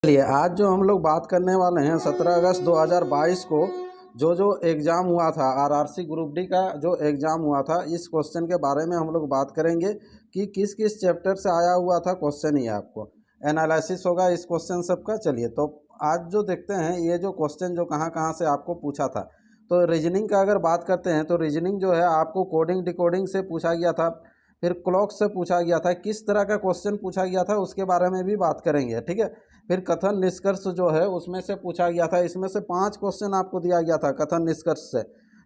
चलिए आज जो हम लोग बात करने वाले हैं 17 अगस्त 2022 को जो एग्ज़ाम हुआ था आरआरसी ग्रुप डी का जो एग्ज़ाम हुआ था, इस क्वेश्चन के बारे में हम लोग बात करेंगे कि किस किस चैप्टर से आया हुआ था क्वेश्चन। ये आपको एनालिसिस होगा इस क्वेश्चन सबका। चलिए तो आज जो देखते हैं ये जो क्वेश्चन जो कहाँ कहाँ से आपको पूछा था। तो रीजनिंग का अगर बात करते हैं तो रीजनिंग जो है आपको कोडिंग डिकोडिंग से पूछा गया था, फिर क्लॉक से पूछा गया था। किस तरह का क्वेश्चन पूछा गया था उसके बारे में भी बात करेंगे, ठीक है। फिर कथन निष्कर्ष जो है उसमें से पूछा गया था, इसमें से 5 क्वेश्चन आपको दिया गया था कथन निष्कर्ष से,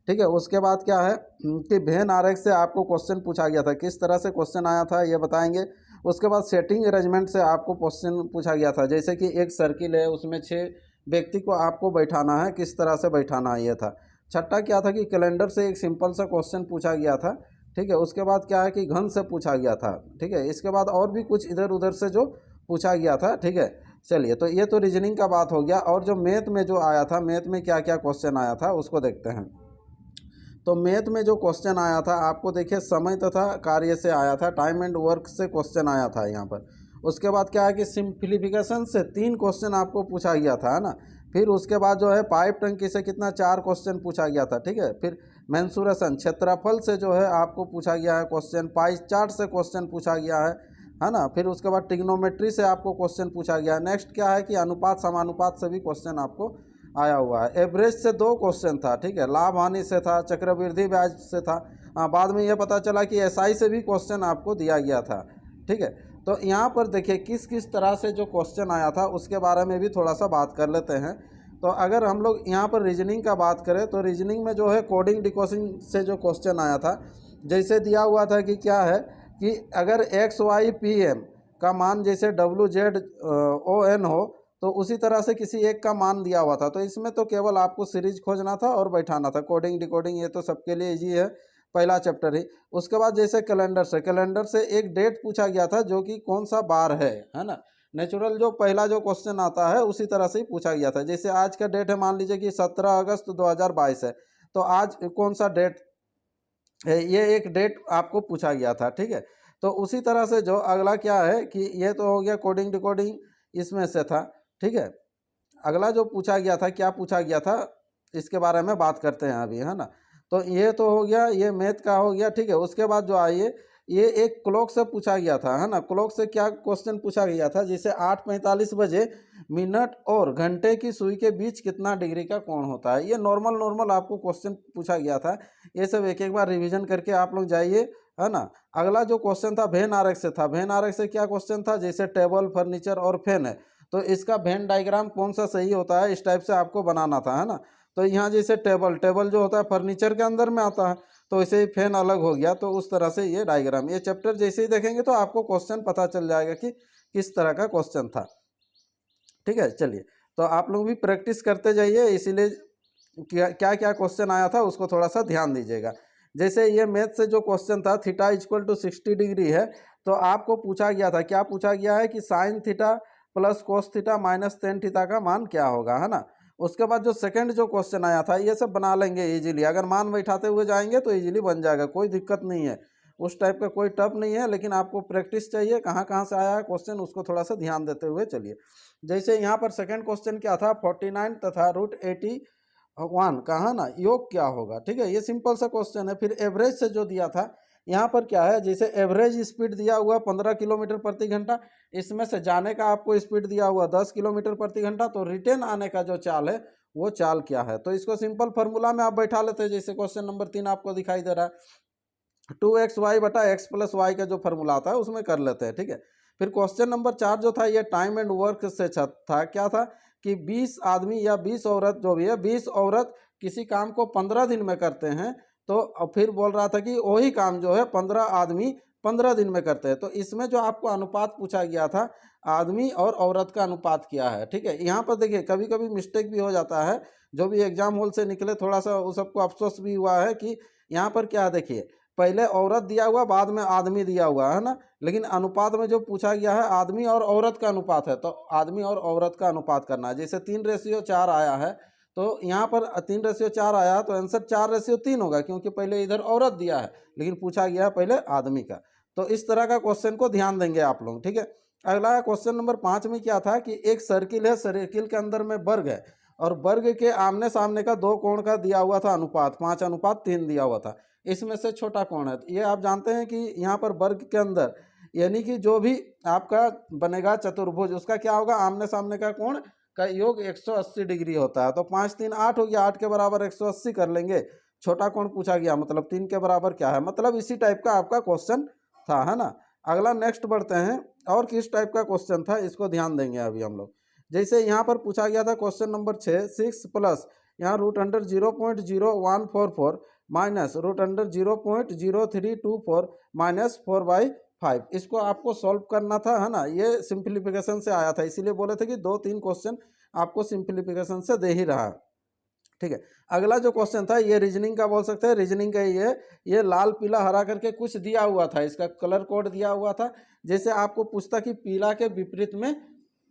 ठीक है। उसके बाद क्या है कि वेन आरेख से आपको क्वेश्चन पूछा गया था, किस तरह से क्वेश्चन आया था ये बताएंगे। उसके बाद सेटिंग अरेंजमेंट से आपको क्वेश्चन पूछा गया था, जैसे कि एक सर्किल है उसमें 6 व्यक्ति को आपको बैठाना है, किस तरह से बैठाना है ये था। छठा क्या था कि कैलेंडर से एक सिंपल सा क्वेश्चन पूछा गया था, ठीक है। उसके बाद क्या है कि घन से पूछा गया था, ठीक है। इसके बाद और भी कुछ इधर उधर से जो पूछा गया था, ठीक है। चलिए तो ये तो रीजनिंग का बात हो गया। और जो मैथ में जो आया था, मैथ में क्या क्या क्वेश्चन आया था उसको देखते हैं। तो मैथ में जो क्वेश्चन आया था आपको देखिए समय तथा कार्य से आया था, टाइम एंड वर्क से क्वेश्चन आया था यहाँ पर। उसके बाद क्या है कि सिंप्लीफिकेशन से 3 क्वेश्चन आपको पूछा गया था, है ना। फिर उसके बाद जो है पाइप टंकी से कितना 4 क्वेश्चन पूछा गया था, ठीक है। फिर मेंसुरेशन क्षेत्रफल से जो है आपको पूछा गया है क्वेश्चन, पाई चार्ट से क्वेश्चन पूछा गया है ना। फिर उसके बाद ट्रिग्नोमेट्री से आपको क्वेश्चन पूछा गया है। नेक्स्ट क्या है कि अनुपात समानुपात से भी क्वेश्चन आपको आया हुआ है। एवरेज से 2 क्वेश्चन था, ठीक है। लाभ हानि से था, चक्रवृद्धि ब्याज से था। बाद में यह पता चला कि एसआई से भी क्वेश्चन आपको दिया गया था, ठीक है। तो यहाँ पर देखिए किस किस तरह से जो क्वेश्चन आया था उसके बारे में भी थोड़ा सा बात कर लेते हैं। तो अगर हम लोग यहाँ पर रीजनिंग का बात करें तो रीजनिंग में जो है कोडिंग डिकोडिंग से जो क्वेश्चन आया था, जैसे दिया हुआ था कि क्या है कि अगर एक्स वाई पी एम का मान जैसे डब्ल्यू जेड ओ एन हो, तो उसी तरह से किसी एक का मान दिया हुआ था। तो इसमें तो केवल आपको सीरीज खोजना था और बैठाना था। कोडिंग डिकोडिंग ये तो सबके लिए इजी है, पहला चैप्टर ही। उसके बाद जैसे कैलेंडर से एक डेट पूछा गया था जो कि कौन सा बार है ना। नेचुरल जो पहला जो क्वेश्चन आता है उसी तरह से ही पूछा गया था। जैसे आज का डेट है, मान लीजिए कि 17 अगस्त 2022 है, तो आज कौन सा डेट है, ये एक डेट आपको पूछा गया था, ठीक है। तो उसी तरह से जो अगला क्या है कि ये तो हो गया कोडिंग डिकोडिंग इसमें से था, ठीक है। अगला जो पूछा गया था, क्या पूछा गया था इसके बारे में बात करते हैं अभी, है ना। तो ये तो हो गया, ये मैथ का हो गया, ठीक है। उसके बाद जो आइए ये एक क्लॉक से पूछा गया था, है ना। क्लॉक से क्या क्वेश्चन पूछा गया था, जैसे 8:45 बजे मिनट और घंटे की सुई के बीच कितना डिग्री का कोण होता है। ये नॉर्मल आपको क्वेश्चन पूछा गया था। ये सब एक एक बार रिविजन करके आप लोग जाइए, है ना। अगला जो क्वेश्चन था वेन आरेख से था। वेन आरेख से क्या क्वेश्चन था, जैसे टेबल फर्नीचर और फैन है, तो इसका वेन डायग्राम कौन सा सही होता है, इस टाइप से आपको बनाना था, है ना। तो यहाँ जैसे टेबल जो होता है फर्नीचर के अंदर में आता है, तो इसे फैन अलग हो गया, तो उस तरह से ये डायग्राम, ये चैप्टर जैसे ही देखेंगे तो आपको क्वेश्चन पता चल जाएगा कि किस तरह का क्वेश्चन था, ठीक है। चलिए तो आप लोग भी प्रैक्टिस करते जाइए, इसीलिए क्या क्या क्वेश्चन आया था उसको थोड़ा सा ध्यान दीजिएगा। जैसे ये मैथ से जो क्वेश्चन था थीटा इक्वल टू 60 डिग्री है, तो आपको पूछा गया था, क्या पूछा गया है कि sine theta plus cos theta minus tan theta का मान क्या होगा, है ना। उसके बाद जो सेकंड जो क्वेश्चन आया था, ये सब बना लेंगे इजीली, अगर मान बैठाते हुए जाएंगे तो इजीली बन जाएगा, कोई दिक्कत नहीं है। उस टाइप का कोई टफ नहीं है, लेकिन आपको प्रैक्टिस चाहिए, कहाँ कहाँ से आया है क्वेश्चन उसको थोड़ा सा ध्यान देते हुए चलिए। जैसे यहाँ पर सेकंड क्वेश्चन क्या था, 49 तथा √80 कहा ना योग क्या होगा, ठीक है। ये सिंपल सा क्वेश्चन है। फिर एवरेज से जो दिया था, यहाँ पर क्या है, जैसे एवरेज स्पीड दिया हुआ 15 किलोमीटर प्रति घंटा, इसमें से जाने का आपको स्पीड दिया हुआ 10 किलोमीटर प्रति घंटा, तो रिटर्न आने का जो चाल है वो चाल क्या है। तो इसको सिंपल फार्मूला में आप बैठा लेते हैं, जैसे क्वेश्चन नंबर 3 आपको दिखाई दे रहा है, 2xy बटा x प्लस वाई का जो फार्मूला आता है उसमें कर लेते हैं, ठीक है। फिर क्वेश्चन नंबर 4 जो था ये टाइम एंड वर्क से था। क्या था कि 20 आदमी या 20 औरत जो भी है, 20 औरत किसी काम को 15 दिन में करते हैं, तो फिर बोल रहा था कि वही काम जो है 15 आदमी 15 दिन में करते हैं। तो इसमें जो आपको अनुपात पूछा गया था, आदमी और औरत का अनुपात क्या है, ठीक है। यहाँ पर देखिए कभी कभी मिस्टेक भी हो जाता है, जो भी एग्जाम हॉल से निकले थोड़ा सा वो सबको अफसोस भी हुआ है कि यहाँ पर क्या देखिए, पहले औरत दिया हुआ बाद में आदमी दिया हुआ है ना, लेकिन अनुपात में जो पूछा गया है आदमी और औरत का अनुपात है, तो आदमी और औरत का अनुपात करना है। जैसे 3:4 आया है, तो यहाँ पर 3:4 आया तो आंसर 4:3 होगा, क्योंकि पहले इधर औरत दिया है लेकिन पूछा गया है पहले आदमी का। तो इस तरह का क्वेश्चन को ध्यान देंगे आप लोग, ठीक है। अगला क्वेश्चन नंबर 5 में क्या था कि एक सर्किल है, सर्किल के अंदर में वर्ग है और वर्ग के आमने सामने का दो कोण का दिया हुआ था अनुपात 5:3 दिया हुआ था। इसमें से छोटा कोण है, ये आप जानते हैं कि यहाँ पर वर्ग के अंदर यानी कि जो भी आपका बनेगा चतुर्भुज उसका क्या होगा, आमने सामने का कोण का योग 180 डिग्री होता है। तो 5 3 8 हो गया, 8 के बराबर 180 कर लेंगे। छोटा कोण पूछा गया मतलब 3 के बराबर क्या है, मतलब इसी टाइप का आपका क्वेश्चन था, है ना। अगला नेक्स्ट बढ़ते हैं, और किस टाइप का क्वेश्चन था इसको ध्यान देंगे अभी हम लोग। जैसे यहाँ पर पूछा गया था क्वेश्चन नंबर 6 प्लस यहाँ √0.0144 माइनस √0.0324 माइनस 4/5। इसको आपको सॉल्व करना था, है ना। ये सिंप्लीफिकेशन से आया था, इसीलिए बोले थे कि 2-3 क्वेश्चन आपको सिंप्लीफिकेशन से दे ही रहा है, ठीक है। अगला जो क्वेश्चन था ये रीजनिंग का बोल सकते हैं, रीजनिंग का ये लाल पीला हरा करके कुछ दिया हुआ था, इसका कलर कोड दिया हुआ था। जैसे आपको पूछता कि पीला के विपरीत में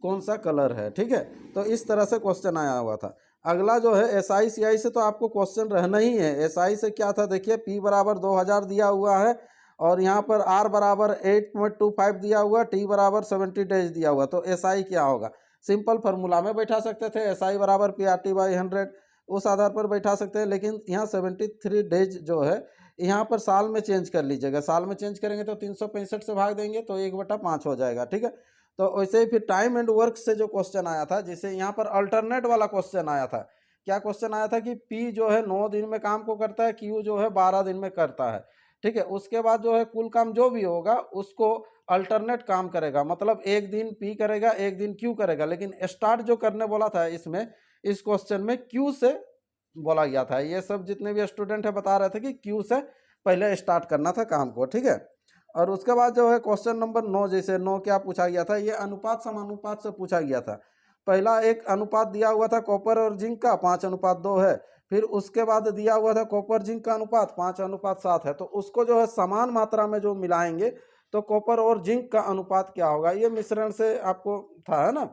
कौन सा कलर है, ठीक है। तो इस तरह से क्वेश्चन आया हुआ था। अगला जो है SI CI से तो आपको क्वेश्चन रहना ही है। SI से क्या था देखिए, P बराबर 2000 दिया हुआ है और यहाँ पर R बराबर 8.25 दिया हुआ, T बराबर 70 डेज दिया हुआ। तो SI क्या होगा, सिंपल फार्मूला में बैठा सकते थे, SI बराबर PRT/100 उस आधार पर बैठा सकते हैं। लेकिन यहाँ 73 डेज जो है यहाँ पर साल में चेंज कर लीजिएगा, साल में चेंज करेंगे तो 365 से भाग देंगे तो 1/5 हो जाएगा, ठीक है। तो वैसे ही फिर टाइम एंड वर्क से जो क्वेश्चन आया था, जैसे यहाँ पर अल्टरनेट वाला क्वेश्चन आया था। क्या क्वेश्चन आया था कि P जो है 9 दिन में काम को करता है, Q जो है 12 दिन में करता है, ठीक है। उसके बाद जो है कुल काम जो भी होगा उसको अल्टरनेट काम करेगा, मतलब एक दिन P करेगा एक दिन Q करेगा। लेकिन स्टार्ट जो करने बोला था इसमें, इस क्वेश्चन में Q से बोला गया था। ये सब जितने भी स्टूडेंट है बता रहे थे कि Q से पहले स्टार्ट करना था काम को, ठीक है। और उसके बाद जो है क्वेश्चन नंबर 9, जैसे 9 क्या पूछा गया था, ये अनुपात समानुपात से पूछा गया था। पहला एक अनुपात दिया हुआ था कॉपर और जिंक का 5:2 है, फिर उसके बाद दिया हुआ था कॉपर जिंक का अनुपात 5:7 है। तो उसको जो है समान मात्रा में जो मिलाएंगे तो कॉपर और जिंक का अनुपात क्या होगा, ये मिश्रण से आपको था, है ना।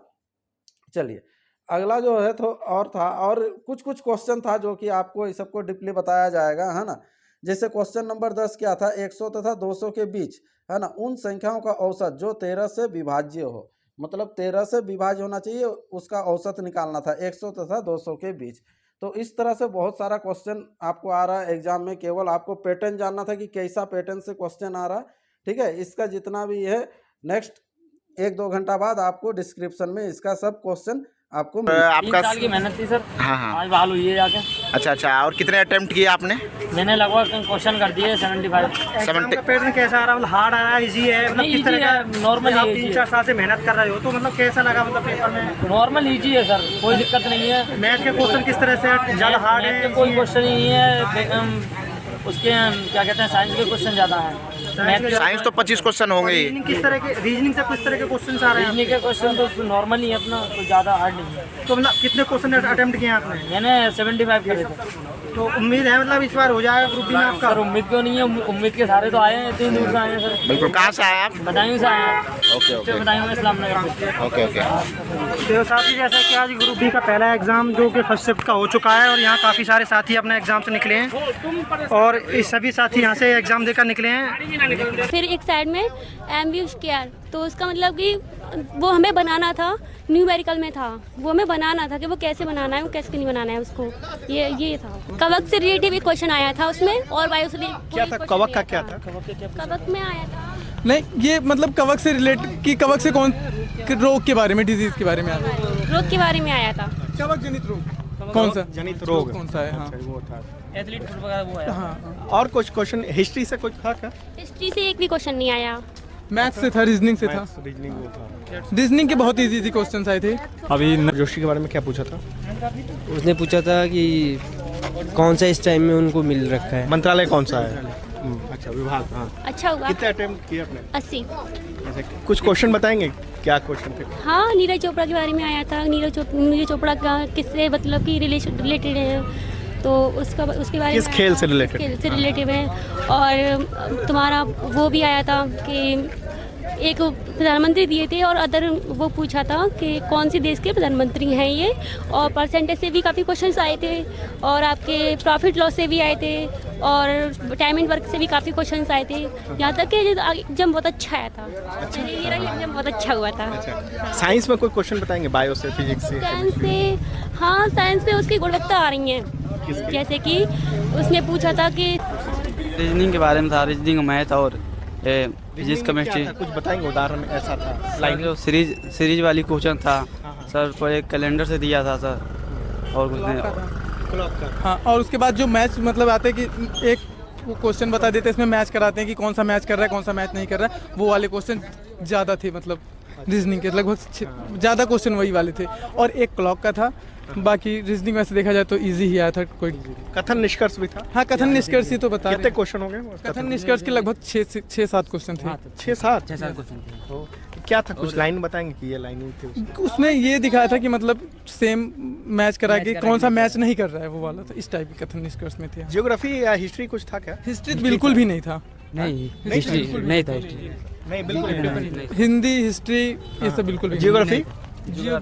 चलिए अगला जो है तो और था, और कुछ क्वेश्चन था जो कि आपको इस सबको डीपली बताया जाएगा, है ना। जैसे क्वेश्चन नंबर 10 क्या था, 100 तथा 200 के बीच, है ना, उन संख्याओं का औसत जो 13 से विभाज्य हो, मतलब 13 से विभाज्य होना चाहिए, उसका औसत निकालना था 100 तथा 200 के बीच। तो इस तरह से बहुत सारा क्वेश्चन आपको आ रहा है एग्जाम में, केवल आपको पैटर्न जानना था कि कैसा पैटर्न से क्वेश्चन आ रहा है, ठीक है। इसका जितना भी है नेक्स्ट 1-2 घंटा बाद आपको डिस्क्रिप्शन में इसका सब क्वेश्चन आपको आपका 3 साल की मेहनत थी सर। हाँ हाँ। आज बहाल हुई है जाके। अच्छा, और कितने अटेम्प्ट किए आपने? मैंने लगभग क्वेश्चन कर दिए 75। एग्जाम का पैटर्न कैसा आ रहा है, मतलब हार्ड आ रहा है, इजी है, मतलब किस तरह का? नॉर्मल आप ही 3-4 साल से मेहनत कर रहे हो तो मतलब कैसा लगा, मतलब पेपर में? नॉर्मल ईजी है सर, कोई दिक्कत नहीं है। मैथ के क्वेश्चन किस तरह से ज़्यादा हार्ड है? कोई क्वेश्चन नहीं है उसके, क्या कहते हैं, साइंस के क्वेश्चन ज़्यादा है। साइंस तो 25 क्वेश्चन होंगे ही। किस तरह के रीजनिंग से किस तरह के क्वेश्चन आ रहे हैं? रीजनिंग के क्वेश्चन तो नॉर्मल ही है अपना, तो ज़्यादा हार्ड नहीं है। तो मतलब कितने क्वेश्चन अटेम्प्ट किए आपने? मैंने 75 करे थे। तो उम्मीद है मतलब इस बार हो जाएगा ग्रुप डी में आपका? सर उम्मीद क्यों नहीं है, उम्मीद के सारे तो आए हैं, इतनी दूर से आए हैं सर। बिल्कुल। कहाँ से आए आप? बदायूं से आए हैं। ओके। बदायूं में इस्लाम नगर से। ओके। तो साथी जैसा कि आज ग्रुप डी का पहला एग्जाम जो कि फर्स्ट शिफ्ट का हो चुका है और यहाँ काफ़ी सारे साथी अपने एग्जाम से निकले हैं और इस सभी साथी यहाँ से एग्जाम देकर निकले हैं। फिर एक साइड में MVSQR, तो उसका मतलब कि वो हमें बनाना था, न्यूमेरिकल में था, वो हमें बनाना था कि वो कैसे बनाना है, वो कैसे नहीं बनाना है उसको, ये था। कवक से रिलेटिव एक क्वेश्चन आया था उसमें, और वायु से क्या था कवक का? क्या था कवक में आया था? नहीं, ये मतलब कवक से रिलेट कि कवक से कौन रोग के बारे में, डिजीज के बारे में आया था, रोग के बारे में आया था। कवक जनित रोग कौन सा जनित रोग कौन सा है? हाँ वो था। एथलीट फुट वगैरह वो है। हाँ। और कुछ क्वेश्चन हिस्ट्री से कुछ था क्या? हिस्ट्री से एक भी क्वेश्चन नहीं आया। मैथ्स से था, रीजनिंग से था। रीजनिंग के बहुत इजी क्वेश्चन आए थे। अभी जोशी के बारे में क्या पूछा था? उसने पूछा था कि कौन सा इस टाइम में उनको मिल रखा है। मंत्रालय कौन सा है? अच्छा, विभाग। हाँ, अच्छा हुआ। कितने अटेम्प्ट किए आपने? 80। कुछ क्वेश्चन बताएंगे, क्या क्वेश्चन थे? हाँ, नीरज चोपड़ा के बारे में आया था। नीरज चोपड़ा का किससे मतलब कि रिलेटेड है, तो उसके बारे में किस खेल से रिलेटेड? खेल से रिलेटिव है। और तुम्हारा वो भी आया था कि एक प्रधानमंत्री दिए थे और अदर वो पूछा था कि कौन सी देश के प्रधानमंत्री हैं ये, और परसेंटेज से भी काफ़ी क्वेश्चंस आए थे और आपके प्रॉफिट लॉस से भी आए थे और टाइम एंड वर्क से भी काफ़ी क्वेश्चंस आए थे। यहाँ तक कि एग्जाम बहुत अच्छा आया था। मेरा एग्जाम बहुत अच्छा हुआ था। साइंस में कोई क्वेश्चन बताएंगे, बायो से, फिजिक्स से? साइंस से, हाँ साइंस पे उसकी गुणवत्ता आ रही हैं। जैसे कि उसने पूछा था कि रीजनिंग के बारे में था, रीजनिंग मैथ और फिजिक्स केमिस्ट्री। कुछ बताएंगे उदाहरण में ऐसा था? लाइक जो सीरीज वाली क्वेश्चन था सर, को एक कैलेंडर से दिया था सर, और कुछ नहीं। हाँ, और उसके बाद जो मैच मतलब आते हैं कि एक वो क्वेश्चन बता देते हैं, इसमें मैच कराते हैं कि कौन सा मैच कर रहा है कौन सा मैच नहीं कर रहा है, वो वाले क्वेश्चन ज़्यादा थे। मतलब रीजनिंग के लगभग ज़्यादा क्वेश्चन वही वाले थे, और एक क्लॉक का था। बाकी रीजनिंग में से देखा जाए तो इजी ही आया था। कोई कथन निष्कर्ष भी था? हाँ, कथन निष्कर्ष ही तो बता रहे कितने हैं। क्वेश्चन हो गए? कथन निष्कर्ष के लगभग 6-7 क्वेश्चन थे। 6-7 क्वेश्चन थे। क्या था, कुछ लाइन बताएंगे कि ये लाइन थी उसमें? उसमें ये दिखाया था कि मतलब सेम मैच करा के कौन सा मैच नहीं कर रहा है, वो वाला था। इस टाइप के कथन निष्कर्ष में थे। जियोग्राफी या हिस्ट्री कुछ था क्या? हिस्ट्री बिल्कुल भी नहीं था। नहीं, हिस्ट्री नहीं था। हिस्ट्री नहीं, बिल्कुल नहीं। हिंदी, हिस्ट्री ये सब बिल्कुल भी नहीं। जियोग्राफी